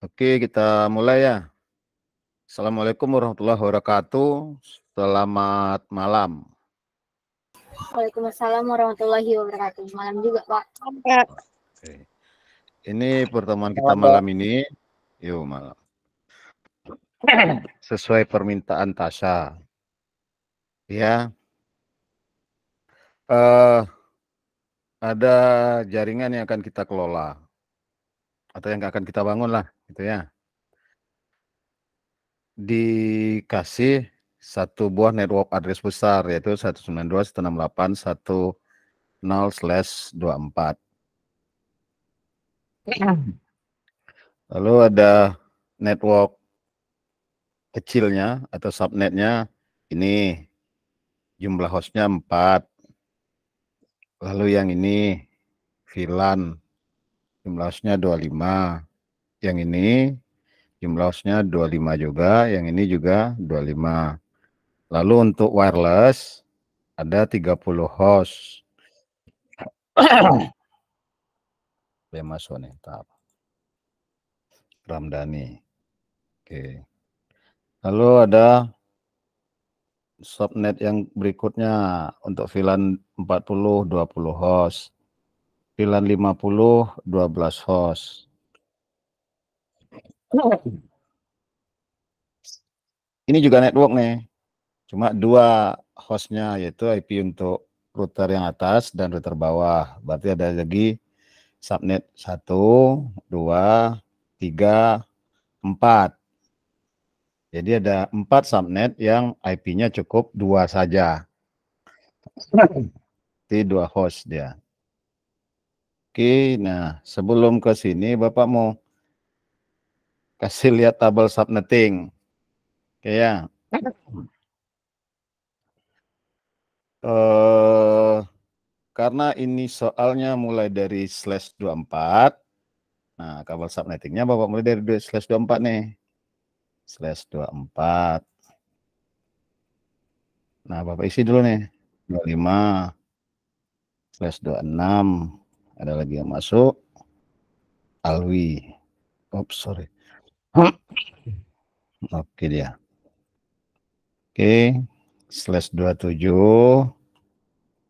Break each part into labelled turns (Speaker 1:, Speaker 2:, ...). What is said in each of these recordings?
Speaker 1: Oke, kita mulai ya. Assalamualaikum warahmatullahi wabarakatuh. Selamat malam.
Speaker 2: Waalaikumsalam warahmatullahi wabarakatuh. Malam juga, Pak.
Speaker 1: Oke. Ini pertemuan kita malam ini. Yuk, malam. Sesuai permintaan Tasha. Ya. Ada jaringan yang akan kita kelola. Atau yang akan kita bangun lah. Gitu ya. Dikasih satu buah network address besar, yaitu 192.168.10/24. Lalu ada network kecilnya atau subnetnya ini, jumlah hostnya 4. Lalu yang ini VLAN, jumlah hostnya 25. Yang ini jumlah hostnya 25 juga, yang ini juga 25. Lalu untuk wireless ada 30 host. Saya masuk nih, tahap Ramdhani. Oke. Lalu ada subnet yang berikutnya untuk VLAN 40 20 host. VLAN 50 12 host. Ini juga network nih. Cuma 2 hostnya, yaitu IP untuk router yang atas dan router bawah. Berarti ada lagi subnet 1, 2, 3, 4. Jadi ada 4 subnet yang IP-nya cukup 2 saja. Jadi 2 host dia. Oke, nah sebelum ke sini Bapak mau kasih lihat tabel subnetting. Oke ya. Karena ini soalnya mulai dari /24. Nah, kabel subnettingnya Bapak mulai dari /24 nih. /24. Nah, Bapak isi dulu nih. 25 /26. Ada lagi yang masuk. Alwi. Oops, sorry. Oke dia. Oke. /27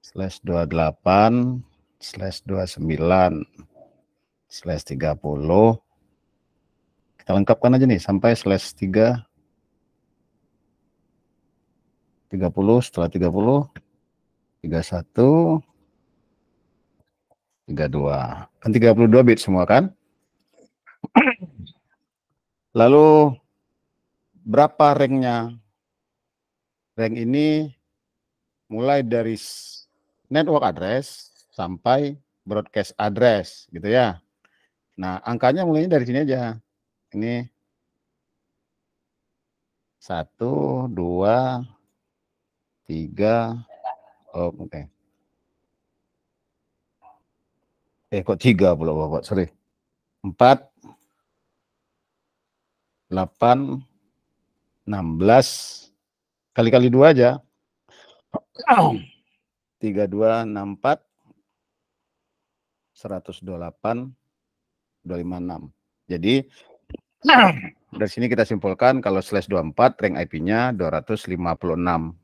Speaker 1: /28 /29 /30. Kita lengkapkan aja nih sampai /3 30, setelah 30 31 32. Kan 32 bit semua kan? Lalu berapa ranknya? Rank ini mulai dari network address sampai broadcast address gitu ya. Nah, angkanya mulainya dari sini aja. Ini 1 2 3. Oh, oke. Kok 3 pula Bapak, sorry. 4 8 16 kali 2 aja. 3264 128 256. Jadi dari sini kita simpulkan kalau /24 rank IP-nya 256.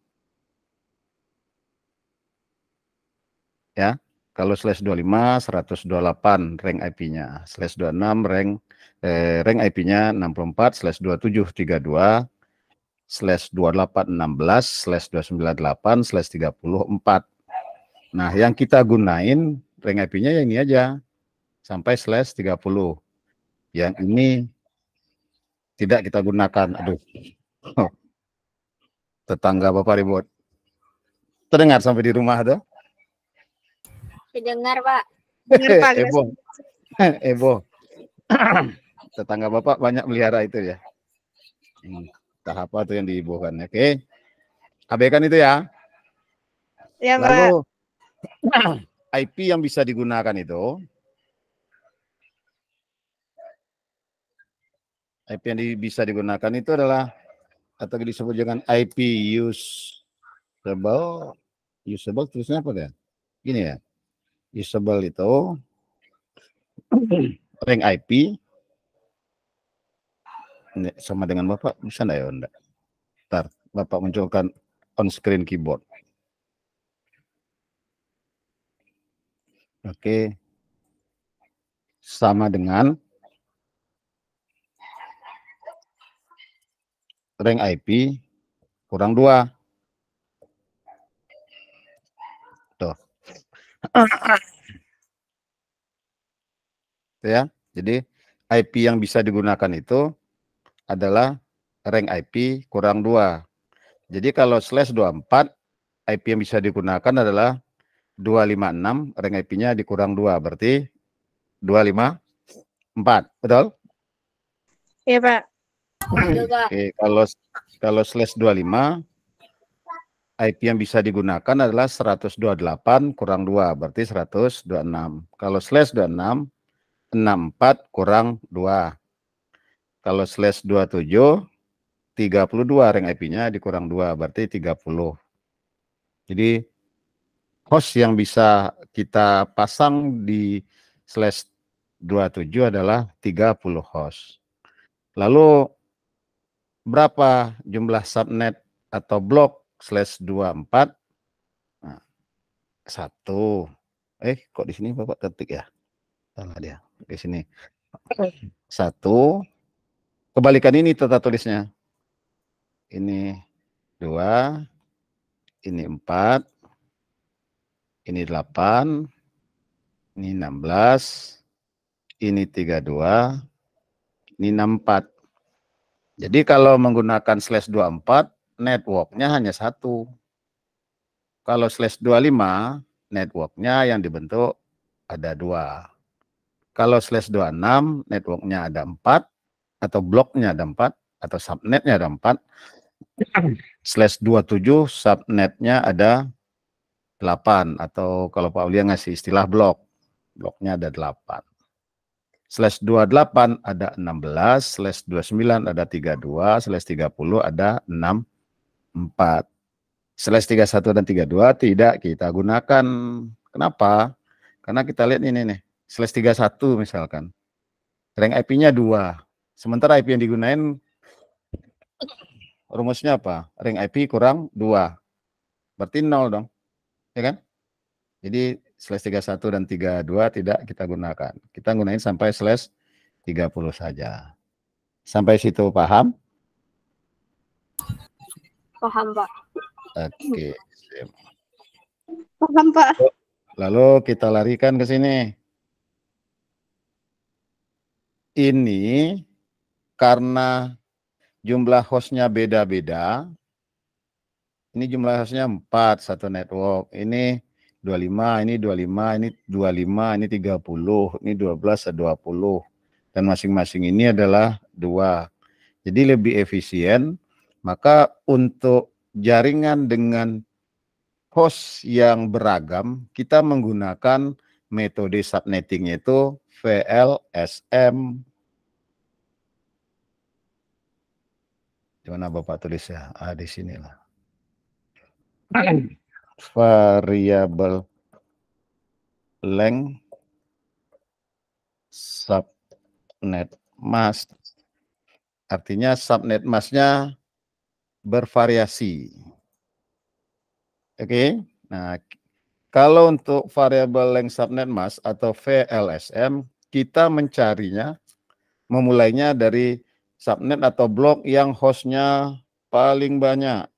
Speaker 1: Ya. Kalau /25 128 rank IP-nya. /26 rank IP-nya 64 /27 32 /28 16 /298 /34. Nah, yang kita gunain rank IP-nya yang ini aja sampai /30. Yang ini tidak kita gunakan. Aduh. Tetangga Bapak ribut. Terdengar sampai di rumah tuh?
Speaker 2: Dengar, Pak.
Speaker 3: Dengar, Pak.
Speaker 1: Ebo. Ebo. Tetangga Bapak banyak melihara itu ya. Entah apa tuh yang diibukan. Oke. Abaikan itu ya.
Speaker 3: Ya, Pak.
Speaker 1: Lalu IP yang bisa digunakan itu, IP yang bisa digunakan itu adalah atau disebut dengan IP usable. Usable terusnya apa ya? Gini ya. Usable itu rank IP Ini sama dengan Bapak, bisa enggak ya? Enggak. Ntar, Bapak munculkan on screen keyboard. Oke. Sama dengan rank IP kurang 2. Tuh. Ya, jadi IP yang bisa digunakan itu adalah rank IP kurang 2. Jadi kalau /24 IP yang bisa digunakan adalah 256, rank IP-nya dikurang 2, berarti 254, betul?
Speaker 3: Iya, Pak.
Speaker 2: Betul, Pak.
Speaker 1: Oke, kalau /25 IP yang bisa digunakan adalah 128 kurang 2, berarti 126. Kalau /26 64 kurang 2. Kalau /27 32, rank IP-nya dikurang 2, berarti 30. Jadi host yang bisa kita pasang di /27 adalah 30 host. Lalu berapa jumlah subnet atau blok /24? Nah, 1. Kok di sini Bapak ketik ya? Salah dia. Di sini. 1. Kebalikan ini tata tulisnya. Ini 2, ini 4, ini 8, ini 16, ini 32, ini 64. Jadi kalau menggunakan /24, networknya hanya 1. Kalau /25, networknya yang dibentuk ada 2. Kalau /26, networknya ada 4, atau bloknya ada 4, atau subnetnya ada 4. /27, subnetnya ada 8, atau kalau Pak Ulia ngasih istilah blok, bloknya ada 8. /28 ada 16, /29 ada 32, /30 ada 64. /31 dan 32 tidak kita gunakan. Kenapa? Karena kita lihat ini nih, /31 misalkan. Rank IP-nya 2. Sementara IP yang digunain rumusnya apa? Rank IP kurang 2. Berarti 0 dong. Ya kan? Jadi /31 dan 32 tidak kita gunakan. Kita gunain sampai /30 saja. Sampai situ paham?
Speaker 2: Paham, Pak.
Speaker 1: Oke.
Speaker 3: Paham, Pak.
Speaker 1: Lalu kita larikan ke sini. Ini karena jumlah hostnya beda-beda. Ini jumlah hostnya 4, satu network. Ini 25, ini 25, ini 25, ini 30, ini 12, 20. Dan masing-masing ini adalah 2. Jadi lebih efisien. Maka untuk jaringan dengan host yang beragam, kita menggunakan metode subnetting, yaitu VLSM. Di mana Bapak tulis ya? Di sini lah. Variable length subnet mask. Artinya subnet masknya bervariasi. Oke. Nah, kalau untuk variable length subnet mask atau VLSM, kita mencarinya, memulainya dari subnet atau blok yang hostnya paling banyak.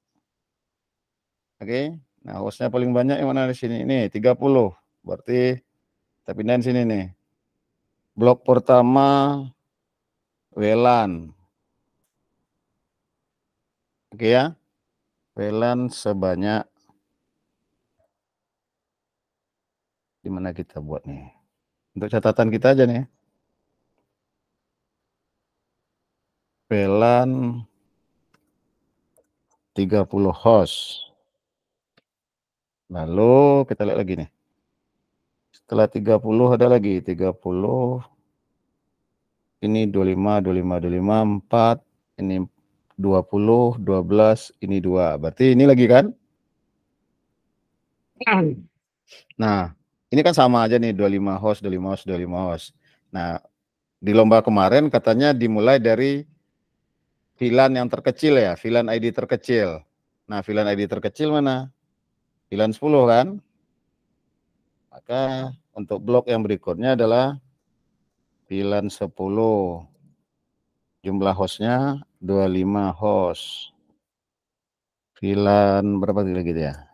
Speaker 1: Oke. Nah, hostnya paling banyak yang mana di sini? Ini 30. Berarti kita pindahin sini nih. Blok pertama WLAN. Oke ya. WLAN sebanyak, di mana kita buat nih? Untuk catatan kita aja nih. WLAN 30 host. Lalu kita lihat lagi nih. Setelah 30 ada lagi 30. Ini 25, 25, 25, 4. Ini 20, 12, ini 2. Berarti ini lagi kan? Nah, ini kan sama aja nih, 25 host, 25 host, 25 host. Nah, di lomba kemarin katanya dimulai dari VLAN yang terkecil ya, VLAN ID terkecil. Nah, VLAN ID terkecil mana? VLAN 10 kan? Maka untuk blok yang berikutnya adalah VLAN 10. Jumlah hostnya 25 host. VLAN berapa lagi ya?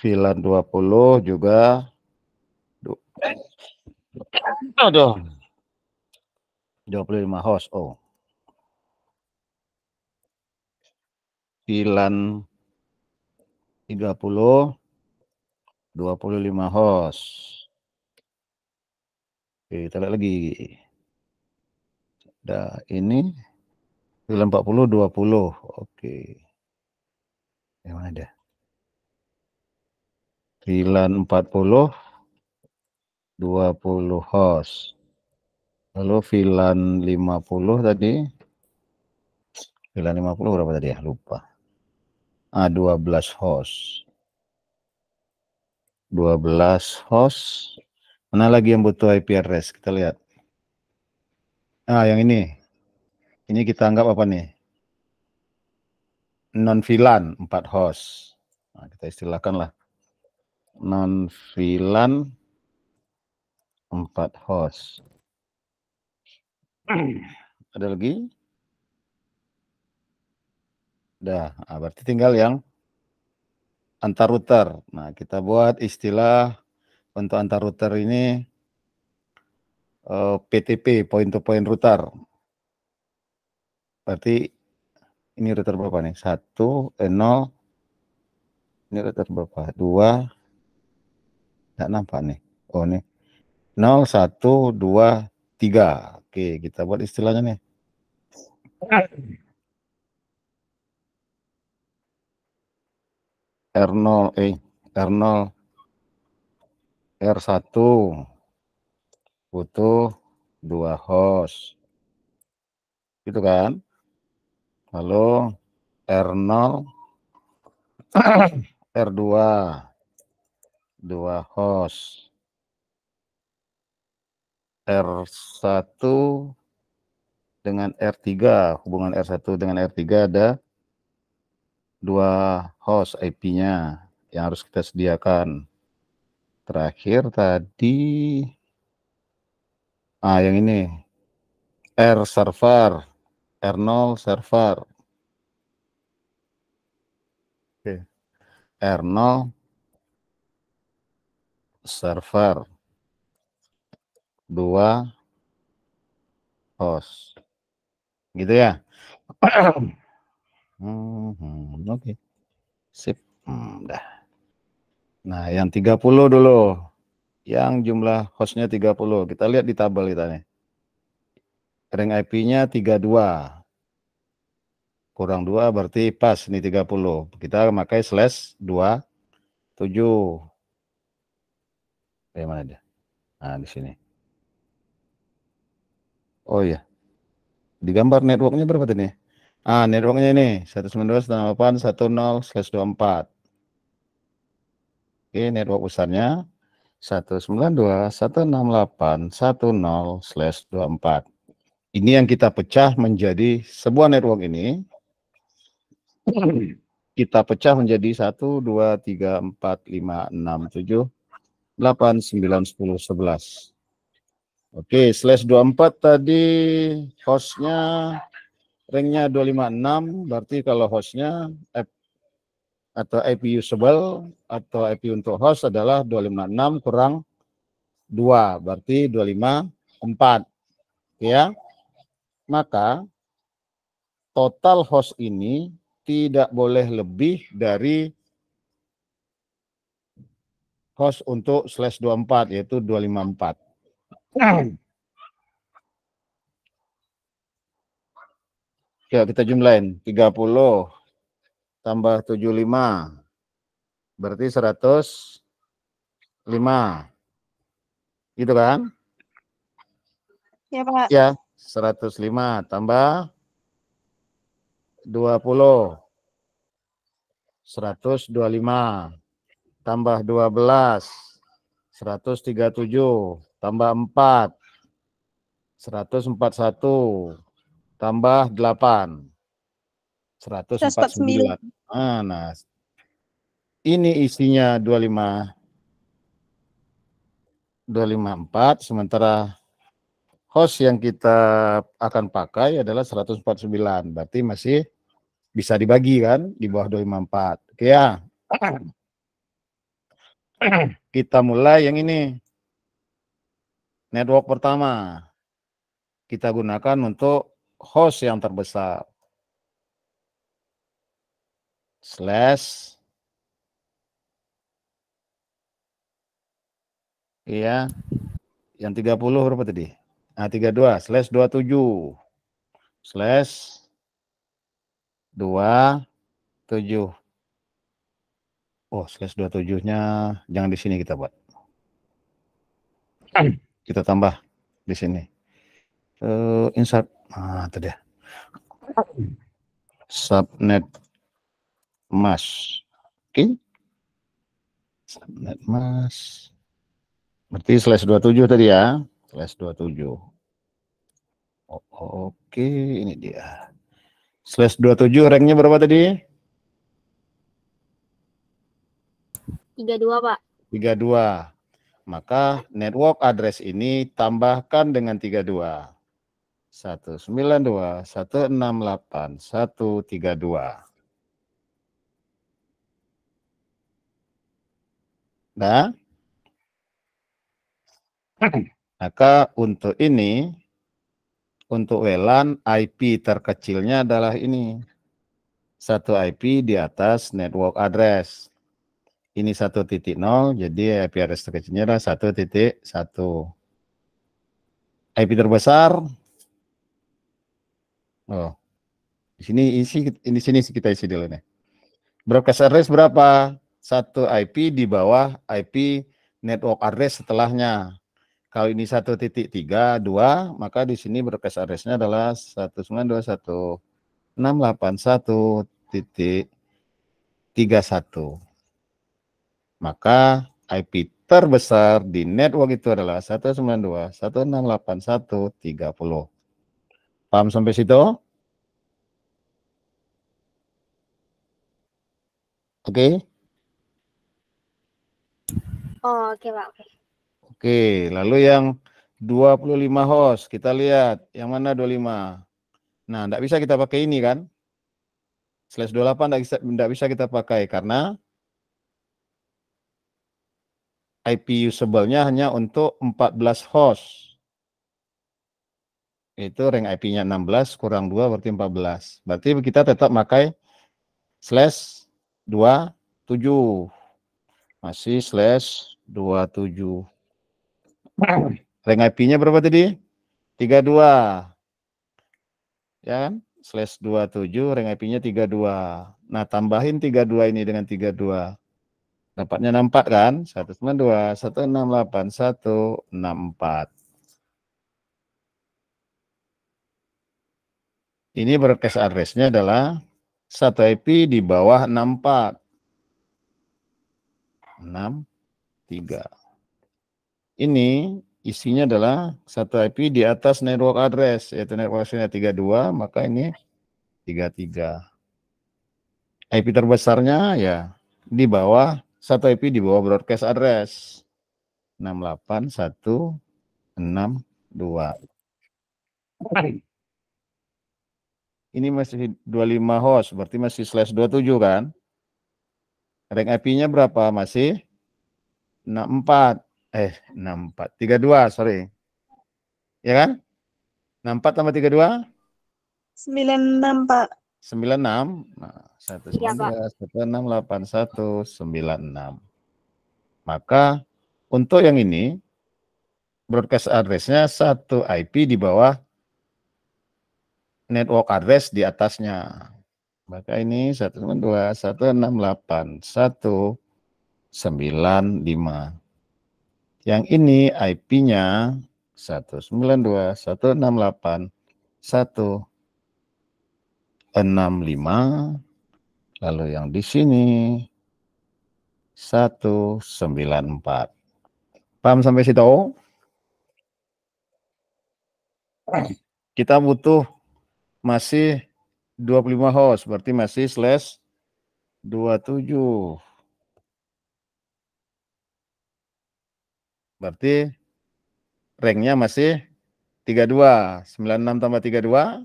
Speaker 1: VLAN 20 juga. Aduh. 25 host. Oh. VLAN 30 25 host. Oke, kita lihat lagi. Nah, ini VLAN 40 20. Oke. Yang mana ada? VLAN 40 20 host. Lalu VLAN 50 tadi. VLAN 50 berapa tadi ya? Lupa. 12 host. 12 host. Mana lagi yang butuh IP address? Kita lihat. Yang ini. Ini kita anggap apa nih? Non VLAN 4 host. Nah, kita istilahkanlah non VLAN 4 host. Ada lagi? Udah, berarti tinggal yang antar router. Nah, kita buat istilah untuk antar router ini PTP, point to point router. Berarti ini router berapa nih? 1, 0. Ini router berapa? 2. Enggak nampak nih. Oh, nih. 0, 1, 2, 3. Oke, kita buat istilahnya nih. R0, R0, R1 butuh 2 host. Gitu kan? Lalu R0, R2, 2 host. R1 dengan R3, hubungan R1 dengan R3 ada 2 host IP-nya yang harus kita sediakan. Terakhir tadi, yang ini, R server, R0 server. Oke. R0 server, 2 host. Gitu ya. Oke. Sip. Dah. Nah, yang 30 dulu. Yang jumlah hostnya 30. Kita lihat di tabel kita nih. Ring IP-nya 32. Kurang 2 berarti pas nih 30. Kita pakai /27. Mana dia? Nah, di sini. Oh iya. Di gambar networknya berapa tadi? Networknya ini 192.168.10/24. Oke, network besarnya 192.168.10/24. Ini yang kita pecah menjadi sebuah network ini. Kita pecah menjadi 1, 2, 3, 4, 5, 6, 7, 8, 9, 10, 11. Oke, /24 tadi hostnya ringnya 256, berarti kalau hostnya atau IP usable atau IP untuk host adalah 256 kurang 2, berarti 254. Ya. Maka total host ini tidak boleh lebih dari host untuk /24 yaitu 254. Ya, kita jumlahin 30 tambah 75 berarti 105. Gitu kan?
Speaker 3: Ya, Pak.
Speaker 1: Ya, 105 tambah 20 125 tambah 12 137 tambah 4 141 tambah 8. 149. Nah, ini isinya 254, sementara host yang kita akan pakai adalah 149. Berarti masih bisa dibagi kan di bawah 254. Oke ya. Kita mulai yang ini. Network pertama. Kita gunakan untuk host yang terbesar. Slash. Iya. Yang 30 berapa tadi? Nah, 32 slash 27 slash 27. Oh, slash 27-nya jangan di sini kita buat. Kita tambah di sini. Insert. Nah, itu dia. Subnet mask. Oke. Subnet mask. Berarti slash 27 tadi ya. Slash 27. Oke, ini dia. Slash 27 ranknya berapa tadi?
Speaker 2: 32, Pak.
Speaker 1: 32. Maka network address ini tambahkan dengan 32. 192.168.132. Nah, maka untuk ini, untuk WLAN IP terkecilnya adalah ini. 1 IP di atas network address. Ini 1.0, jadi IP address terkecilnya adalah 1.1. IP terbesar, oh, di sini kita isi dulu nih. Broadcast address berapa? 1 IP di bawah IP network address setelahnya. Kalau ini 1.32, maka di sini broadcast address-nya adalah 192.168.1.31. Maka IP terbesar di network itu adalah 192.168.130. Paham sampai situ? Oke.
Speaker 2: Oh, oke, Pak. Oke.
Speaker 1: Oke, lalu yang 25 host, kita lihat yang mana 25. Nah, enggak bisa kita pakai ini kan? Slash 28 enggak bisa kita pakai karena IP usable-nya hanya untuk 14 host. Itu rank IP-nya 16 kurang 2 berarti 14. Berarti kita tetap pakai slash 27. Masih slash 27. Rank IP-nya berapa tadi? 32. Ya kan? Slash 27, rank IP-nya 32. Nah, tambahin 32 ini dengan 32. Dapatnya 64 kan? 192.168.164. Ini broadcast address-nya adalah 1 IP di bawah 64. 63. Ini isinya adalah 1 IP di atas network address, yaitu network address-nya 32, maka ini 33. IP terbesarnya ya di bawah 1 IP di bawah broadcast address 68162. Ini masih 25 host, berarti masih slash 27 kan? Rank IP-nya berapa? Masih 64. 64. 32, sorry. Ya kan? 64 tambah 32?
Speaker 3: 96, Pak.
Speaker 1: 96. Nah,
Speaker 2: Iya, Pak.
Speaker 1: 192.168.196. Maka untuk yang ini broadcast address-nya 1 IP di bawah network address di atasnya. Maka ini 192.168.195. Yang ini IP-nya 192.168.165. Lalu yang di sini 194. Paham sampai situ? kita butuh masih 25 host, berarti masih /27. Berarti ranknya masih 32. 96 tambah 32.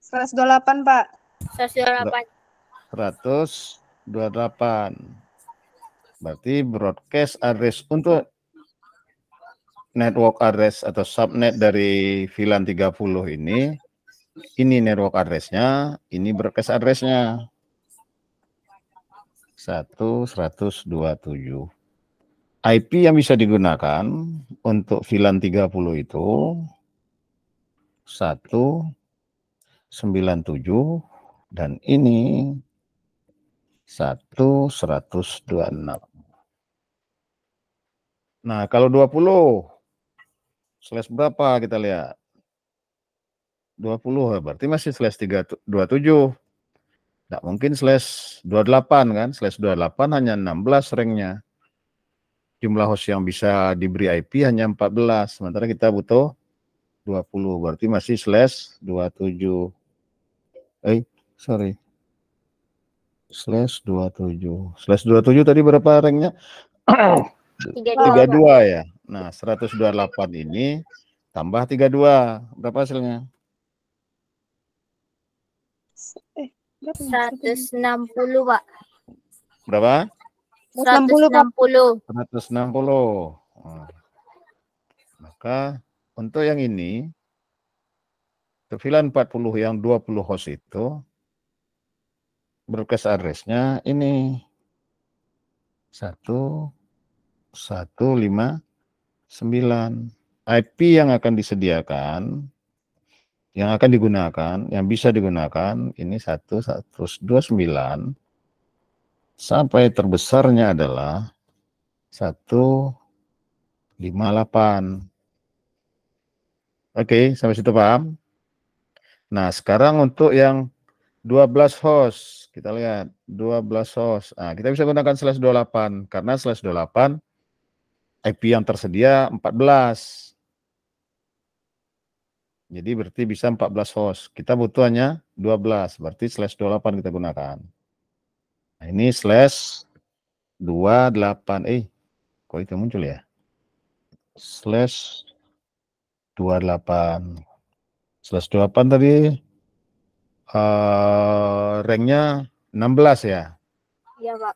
Speaker 3: 128, Pak.
Speaker 2: 128.
Speaker 1: 128. Berarti broadcast address untuk network address atau subnet dari VLAN 30 ini network address-nya, ini broadcast address-nya. 127. IP yang bisa digunakan untuk VLAN 30 itu 197 dan ini 126. Nah, kalau 20 slash berapa kita lihat? 20 berarti masih /327. Tidak mungkin /28 kan? /28 hanya 16 ranknya. Jumlah host yang bisa diberi IP hanya 14. Sementara kita butuh 20. Berarti masih /27. Sorry. /27. /27 tadi berapa ranknya? 32 ya. Nah, 128 ini tambah 32. Berapa hasilnya?
Speaker 2: 160, Pak.
Speaker 1: Berapa?
Speaker 2: 160.
Speaker 1: 160. Maka untuk yang ini, VLAN 40 yang 20 host itu, broadcast address-nya ini 1159. IP yang akan disediakan, yang akan digunakan, yang bisa digunakan, ini 129 sampai terbesarnya adalah 158. Oke, sampai situ paham? Nah, sekarang untuk yang 12 host, kita lihat 12 host. Nah, kita bisa gunakan /28 karena /28 IP yang tersedia 14. Jadi berarti bisa 14 host. Kita butuh hanya 12, berarti /28 kita gunakan. Nah, ini /28. Kok itu muncul ya? /28. /28 tadi ranknya 16 ya?
Speaker 2: Iya, Pak.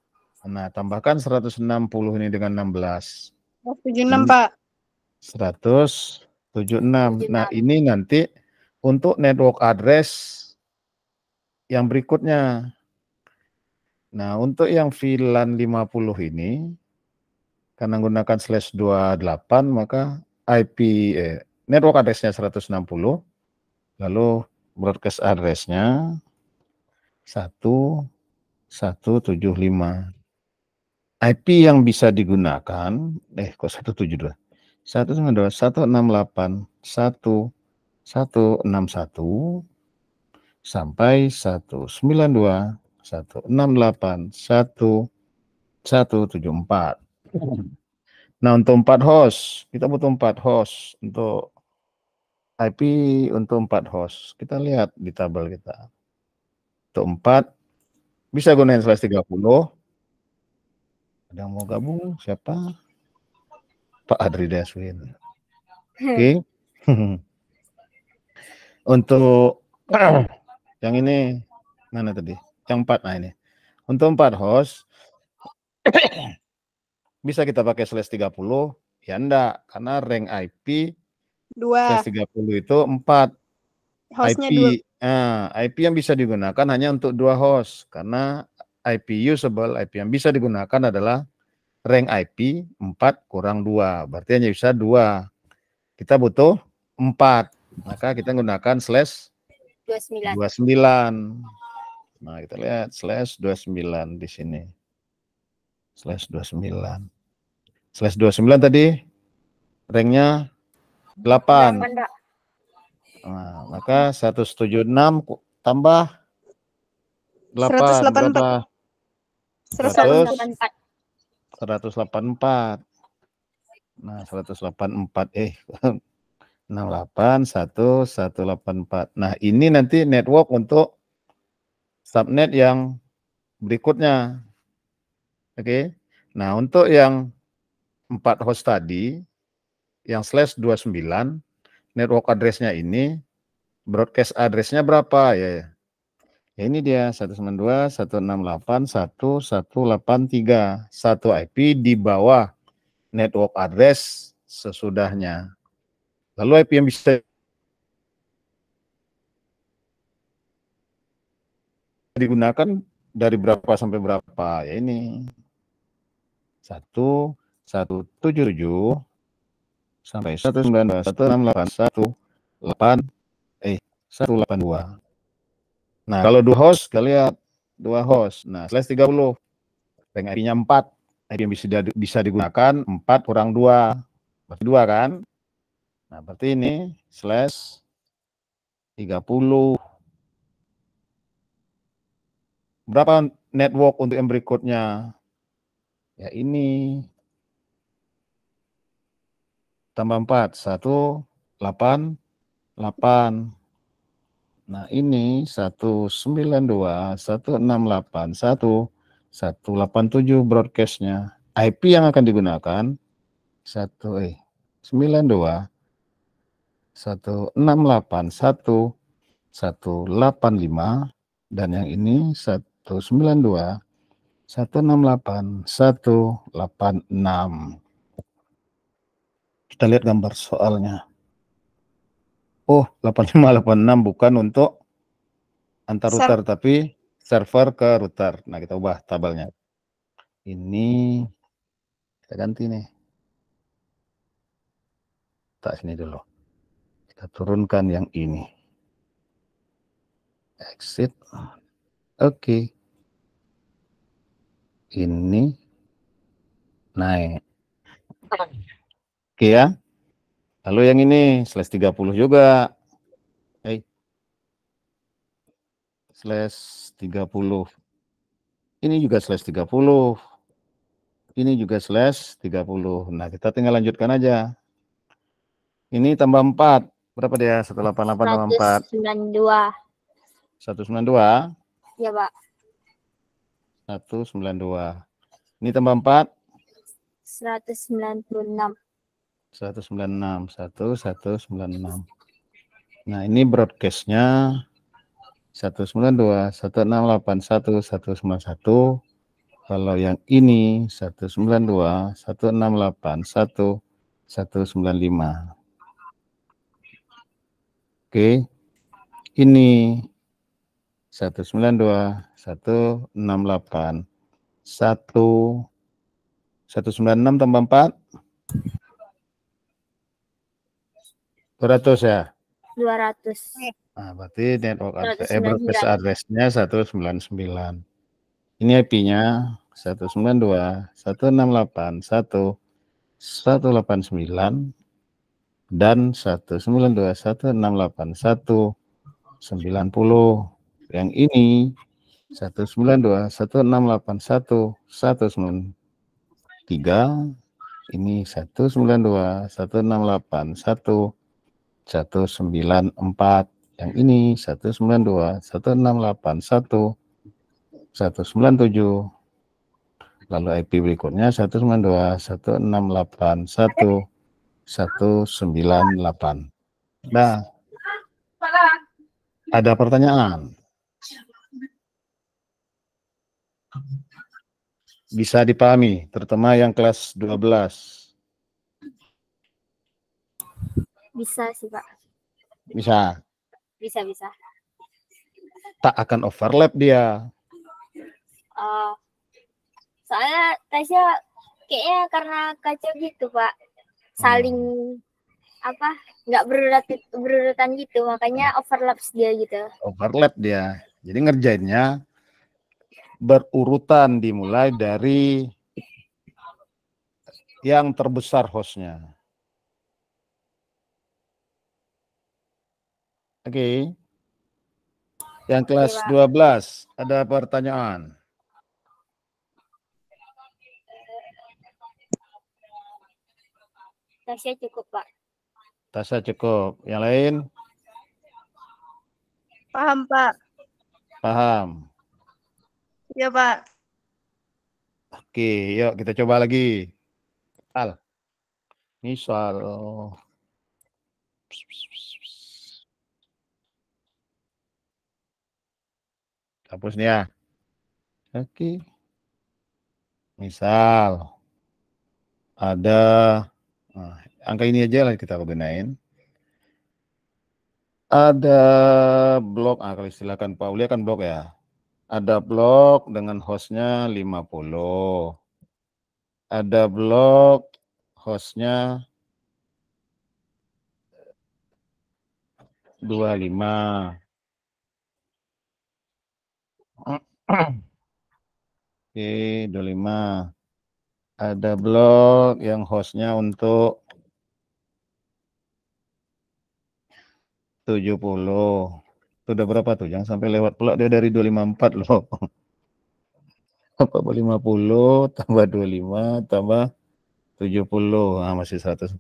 Speaker 1: Nah, tambahkan 160 ini dengan 16.
Speaker 3: 176, Pak.
Speaker 1: 176. Nah, ini nanti untuk network address yang berikutnya. Nah, untuk yang VLAN 50 ini, karena menggunakan /28, maka network address-nya 160, lalu broadcast address-nya 1175. IP yang bisa digunakan, kok 172? 192, 168, 1161 sampai 192, 168, 1174. Nah, untuk 4 host, kita butuh 4 host untuk IP untuk 4 host. Kita lihat di tabel kita. Untuk 4 bisa gunain /30. Ada yang mau gabung? Siapa? Pak Adri Deswin. Oke. Untuk yang ini mana tadi? Yang 4. Nah, ini. Untuk 4 host bisa kita pakai /30? Ya enggak, karena rank IP
Speaker 3: 2.
Speaker 1: /30 itu 4
Speaker 3: Hostnya
Speaker 1: IP. Nah, IP yang bisa digunakan hanya untuk 2 host, karena IP usable, IP yang bisa digunakan adalah rank IP 4 kurang 2, berarti hanya bisa 2. Kita butuh 4, maka kita gunakan /29. Nah, kita lihat /29 di sini. /29. /29 tadi ranknya 8. Nah, maka 176 tambah 8 berapa?
Speaker 2: 184.
Speaker 1: 184. Nah, 184. 184. Nah, ini nanti network untuk subnet yang berikutnya. Oke. Nah, untuk yang 4 host tadi, yang /29, network address-nya ini, broadcast address-nya berapa ya? Ya ini dia 192.168.1.183, satu IP di bawah network address sesudahnya. Lalu IP yang bisa digunakan dari berapa sampai berapa? Ya ini 1.177 sampai 192.168.182. Nah, kalau dua host, kita lihat dua host. Nah, /30 rank IP-nya 4. IP yang bisa digunakan 4 kurang 2. Berarti 2 kan? Nah, berarti ini /30. Berapa network untuk yang berikutnya? Ya ini tambah 4, 188. Nah ini 192.168.1.187 broadcast-nya. IP yang akan digunakan 192.168.1.185 dan yang ini 192.168.1.86. Kita lihat gambar soalnya. Oh, 8586 bukan untuk antar router tapi server ke router. Nah, kita ubah tabelnya. Ini kita ganti nih. Tak sini dulu. Kita turunkan yang ini. Exit. Oke. Ini naik. Oke ya. Lalu yang ini /30 juga. /30. Ini juga /30. Ini juga /30. Nah, kita tinggal lanjutkan aja. Ini tambah 4. Berapa dia? 188 tambah 4.
Speaker 2: 192.
Speaker 1: 192.
Speaker 2: Ya, Pak.
Speaker 1: 192. Ini tambah 4.
Speaker 2: 196.
Speaker 1: 196. 196. Nah, ini broadcast-nya 192, 168, 191. Kalau yang ini 192, 168, 195. Oke. Ini 192, 168, 196 tambah 4. 200 ya?
Speaker 2: 200.
Speaker 1: Nah, berarti network broadcast
Speaker 2: 199.
Speaker 1: address-nya 199. Ini IP-nya 192, 168, 189 dan 192, 168, 190. Yang ini 192, 168, 193. Ini 192, 168, 194. Yang ini 192, 168, 197. Lalu IP berikutnya 192, 168, 198. Nah, ada pertanyaan? Bisa dipahami, terutama yang kelas 12.
Speaker 2: Bisa sih, Pak.
Speaker 1: Bisa.
Speaker 2: Bisa.
Speaker 1: Tak akan overlap dia.
Speaker 2: Soalnya Tasya kayaknya karena kacau gitu, Pak. Saling nggak berurutan gitu, makanya overlaps dia gitu.
Speaker 1: Overlap dia. Jadi ngerjainnya berurutan, dimulai dari yang terbesar hostnya. Oke. Yang kelas 12, ada pertanyaan?
Speaker 2: Tasya cukup, Pak.
Speaker 1: Tasya cukup. Yang lain?
Speaker 3: Paham, Pak.
Speaker 1: Paham.
Speaker 3: Iya, Pak.
Speaker 1: Oke, yuk kita coba lagi. Misal. Hapus nih ya. Oke. Misal ada angka ini aja lah kita gunain. Ada blok, kalau istilahkan Paulia kan blok ya. Ada blok dengan hostnya 50. Ada blok hostnya 25. Oke, 25. Ada blok yang hostnya untuk 70. Itu udah berapa tuh? Jangan sampai lewat pula dia dari 254 loh. Apa 50 tambah 25 tambah 70. Nah, masih 145.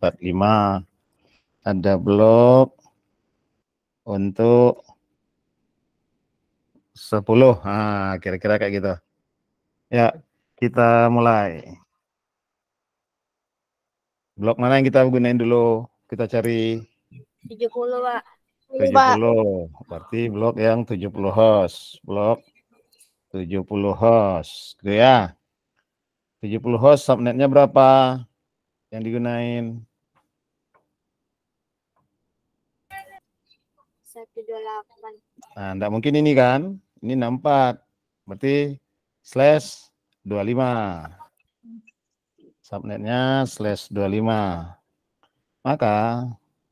Speaker 1: Ada blok untuk 10. Nah, kira-kira kayak gitu. Ya, kita mulai. Blok mana yang kita gunain dulu? Kita cari
Speaker 2: 70, Pak.
Speaker 1: 70. Berarti blok yang 70 host. Blok 70 host. Gitu ya. 70 host, subnetnya berapa yang digunain?
Speaker 2: 128.
Speaker 1: Nah, enggak mungkin ini kan? Ini 64. Berarti slash 25. Subnetnya slash 25. Maka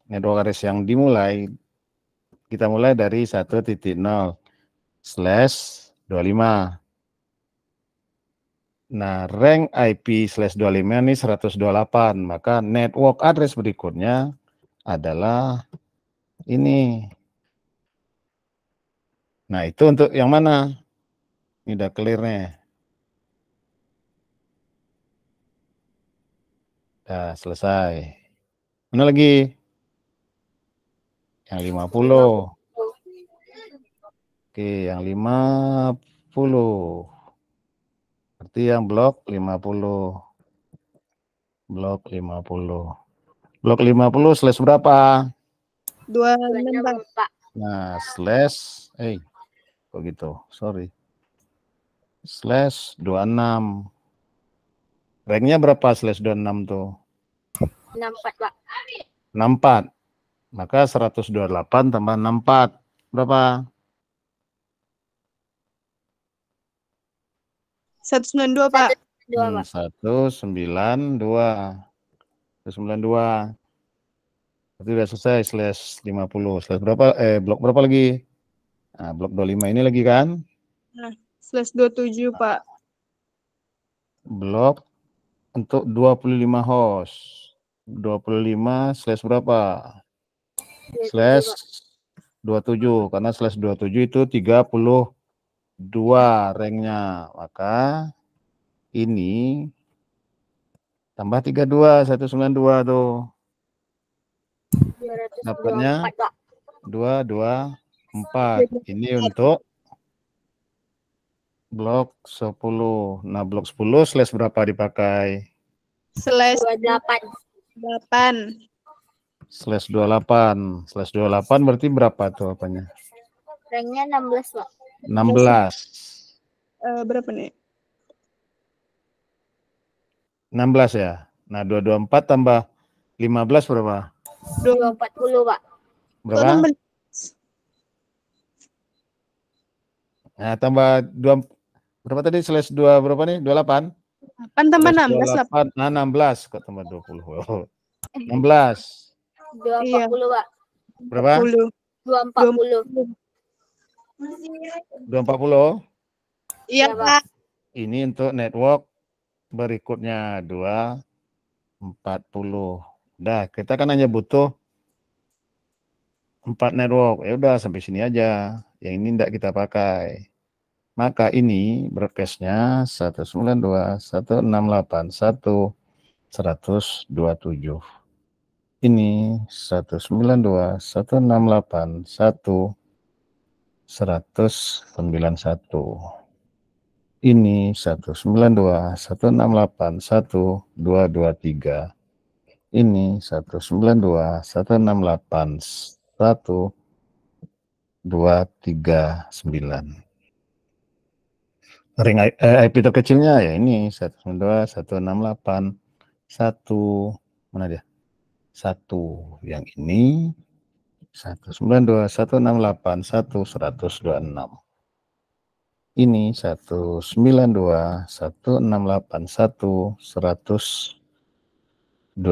Speaker 1: network address yang dimulai, kita mulai dari 1.0 slash 25. Nah, rank IP slash 25 ini 128. Maka network address berikutnya adalah ini. Nah, itu untuk yang mana? Ini udah clear nih. Udah selesai. Mana lagi? Yang 50. Oke, yang 50. Berarti yang blok 50. Blok 50. Blok 50 slash berapa?
Speaker 3: 26, Pak.
Speaker 1: Nah, slash, kok gitu? Sorry. Slash 26. Ranknya berapa slash 26 tuh?
Speaker 2: 64, Pak.
Speaker 1: 64. Maka 128 tambah 64. Berapa?
Speaker 3: 192, Pak.
Speaker 2: 192, Pak.
Speaker 1: 192. 192. Berarti udah selesai slash 50. Slash berapa? Blok berapa lagi? Nah, blok 25 ini lagi kan?
Speaker 3: Nah, slash 27, Pak.
Speaker 1: Blok untuk 25 host. 25 slash berapa? Slash 27. Karena slash 27 itu 32 ranknya. Maka ini tambah 32, 192 tuh. Dapatnya 224. Ini untuk blok 10. Nah, blok 10 slash berapa dipakai?
Speaker 3: Slash
Speaker 2: 28.
Speaker 1: Slash 28. Slash 28 berarti berapa tuh apanya?
Speaker 2: Ranknya 16, Pak.
Speaker 1: 16.
Speaker 3: Berapa nih?
Speaker 1: 16 ya. Nah, 224 tambah 15 berapa?
Speaker 2: 240, Pak.
Speaker 1: Berapa? Nah, tambah 2 berapa tadi? Slash 2 berapa nih? 28?
Speaker 3: 8 tambah 16,
Speaker 1: 28. Nah, 16 kok tambah 20. 16.
Speaker 2: 240, Pak.
Speaker 1: Berapa?
Speaker 2: 240.
Speaker 1: 240.
Speaker 3: Iya, Pak.
Speaker 1: Ini untuk network berikutnya 240. Udah, kita kan hanya butuh 4 network. Ya udah sampai sini aja. Yang ini enggak kita pakai. Maka ini broadcast-nya 192.168.1.127. Ini 192.168.1.191. Ini 192.168.1.223. Ini 192.168.1.239. Ring IP terkecilnya ya ini 192.168.1. Mana dia? 1. Yang ini 192.168.1.126. Ini 192.168.1.129.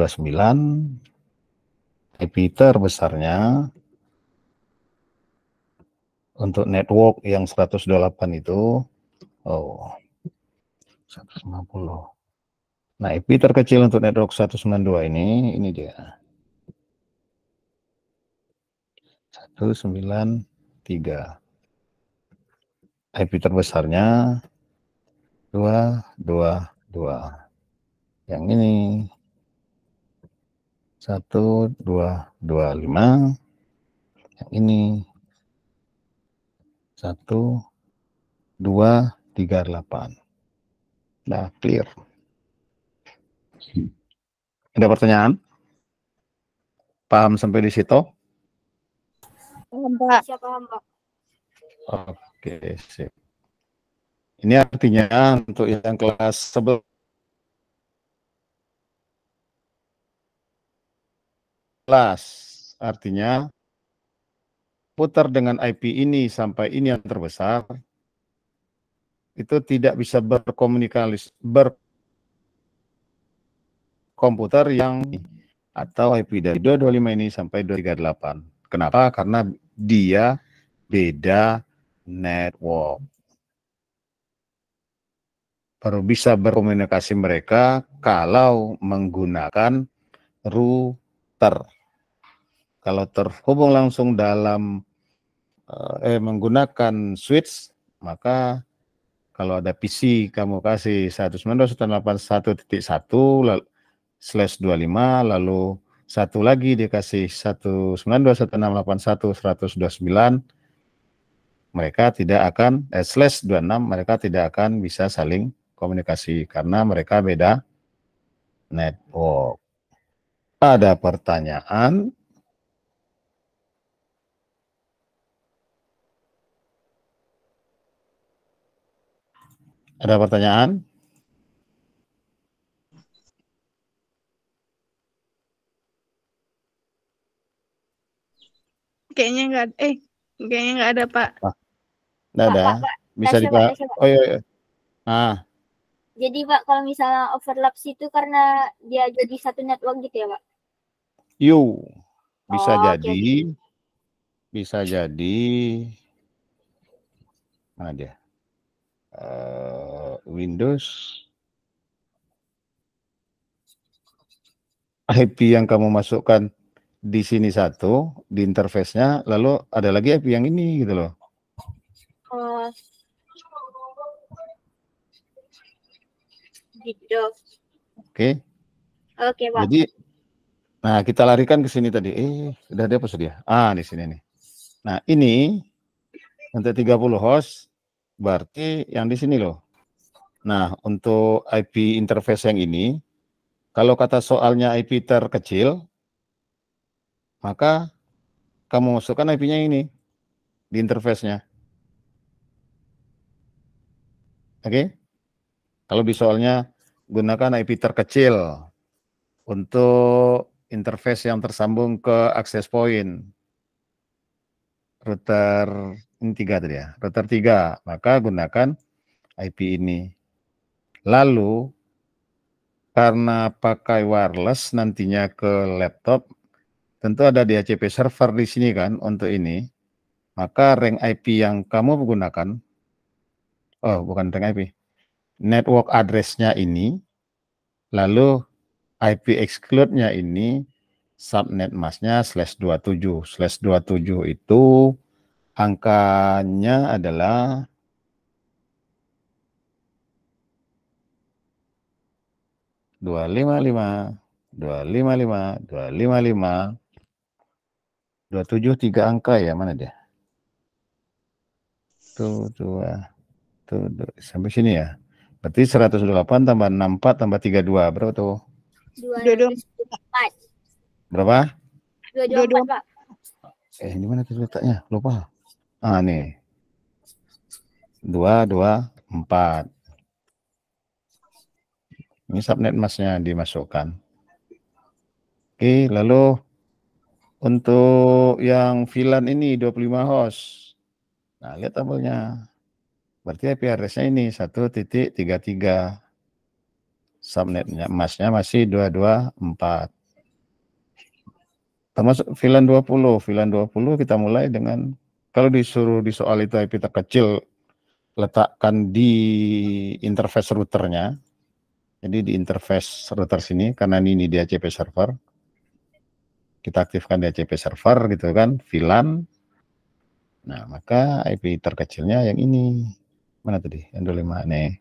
Speaker 1: IP terbesarnya untuk network yang 128 itu 150. Nah, IP terkecil untuk network 192 ini dia. 193. IP terbesarnya 222. Yang ini 1225. Yang ini 1238. Nah, clear. Ada pertanyaan? Paham sampai di situ?
Speaker 3: Pak.
Speaker 2: Siapa Mbak?
Speaker 1: Oke, sip. Ini artinya untuk yang kelas 11 artinya putar dengan IP ini sampai ini yang terbesar itu tidak bisa berkomputer yang atau IP dari 225 ini sampai 238. Kenapa? Karena dia beda network. Baru bisa berkomunikasi mereka kalau menggunakan router. Kalau terhubung langsung dalam menggunakan switch, maka kalau ada PC kamu kasih 192.168.1.1/25, lalu satu lagi dikasih 192.168.1.129, mereka tidak akan /26, mereka tidak akan bisa saling komunikasi karena mereka beda network. Ada pertanyaan? Ada pertanyaan?
Speaker 3: Kayaknya nggak ada, Pak.
Speaker 1: Nggak ada.
Speaker 2: Pak.
Speaker 1: Bisa
Speaker 2: Tasya, Pak.
Speaker 1: Oh iya. Ah,
Speaker 2: Jadi Pak, kalau misalnya overlap itu karena dia jadi satu network gitu ya Pak?
Speaker 1: Bisa
Speaker 2: Oh,
Speaker 1: jadi,
Speaker 2: oke.
Speaker 1: bisa jadi, mana dia? Windows IP yang kamu masukkan di sini satu di interface-nya, lalu ada lagi IP yang ini gitu loh.
Speaker 2: Oh, gitu.
Speaker 1: Oke.
Speaker 2: Oke Pak.
Speaker 1: Jadi, nah kita larikan ke sini tadi. Udah ada apa sudah? Di sini nih. Nah ini untuk 30 host, berarti yang di sini loh. Nah untuk IP interface yang ini, kalau kata soalnya IP terkecil, maka kamu masukkan IP-nya ini di interface-nya. Oke? Kalau di soalnya gunakan IP terkecil untuk interface yang tersambung ke access point. Router ini 3 tadi ya. Router 3, maka gunakan IP ini. Lalu karena pakai wireless nantinya ke laptop, tentu ada DHCP server di sini kan untuk ini. Maka rank IP yang kamu gunakan, bukan rank IP, network address-nya ini, lalu IP exclude-nya ini, subnet mask-nya /27. /27 itu angkanya adalah 255 255, 255, 27 3 angka ya, mana dia? Tuh, 2, sampai sini ya. Berarti 128 tambah 64 tambah 32, berapa tuh?
Speaker 2: 224.
Speaker 1: Berapa?
Speaker 2: 224, Pak.
Speaker 1: Ini mana tuh letaknya? Lupa. Ah, nih. 224. Ini subnet masnya dimasukkan. Oke, lalu untuk yang VLAN ini 25 host. Nah, lihat tabelnya. Berarti IP address-nya ini 1.33. Subnetnya masnya masih 224. Termasuk VLAN 20. VLAN 20 kita mulai dengan, kalau disuruh di soal itu IP terkecil, letakkan di interface routernya. Jadi di interface router sini, karena ini DHCP server. Kita aktifkan DHCP server gitu kan, VLAN. Nah, maka IP terkecilnya yang ini. Mana tadi? Yang 25 nih.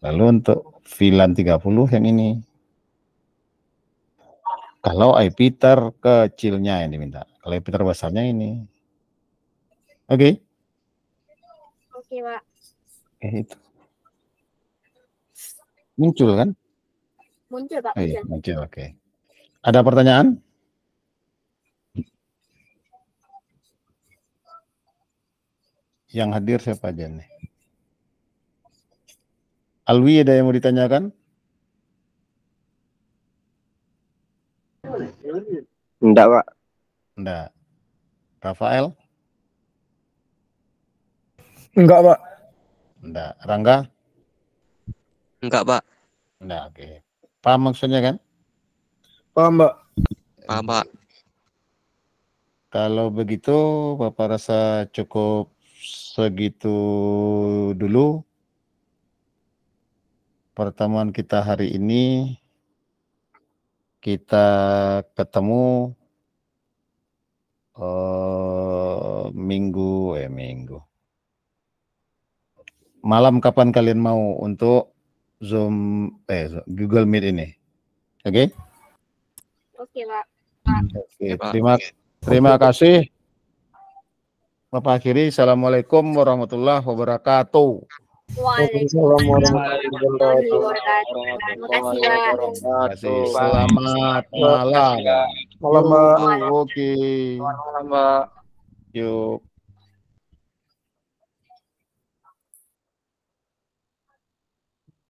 Speaker 1: Lalu untuk VLAN 30 yang ini. Kalau IP terkecilnya yang diminta. Kalau IP terbesarnya ini. Oke.
Speaker 2: Oke, Pak.
Speaker 1: Itu. Muncul kan?
Speaker 2: Muncul, Pak.
Speaker 1: Oh, iya,
Speaker 2: Muncul.
Speaker 1: muncul. Oke. Ada pertanyaan? Yang hadir siapa aja nih? Alwi, ada yang mau ditanyakan?
Speaker 4: Enggak, Pak.
Speaker 1: Enggak. Rafael?
Speaker 5: Enggak, Pak.
Speaker 1: Enggak. Rangga?
Speaker 6: Enggak, Pak.
Speaker 1: Enggak, oke. Paham maksudnya kan?
Speaker 5: Paham, Pak.
Speaker 6: Paham, Pak.
Speaker 1: Kalau begitu, Bapak rasa cukup segitu dulu pertemuan kita hari ini. Kita ketemu minggu malam, kapan kalian mau untuk Zoom Google Meet ini. Oke?
Speaker 2: Oke, Pak.
Speaker 1: Oke,
Speaker 6: Ya, Pak.
Speaker 1: terima kasih. Bapak akhiri. Assalamualaikum warahmatullahi wabarakatuh.
Speaker 2: Waalaikumsalam warahmatullahi wabarakatuh. Terima kasih, Pak.
Speaker 1: Terima kasih. Selamat malam.
Speaker 5: Malam, Pak.
Speaker 1: Oke.
Speaker 5: Malam, Pak.
Speaker 1: Yuk.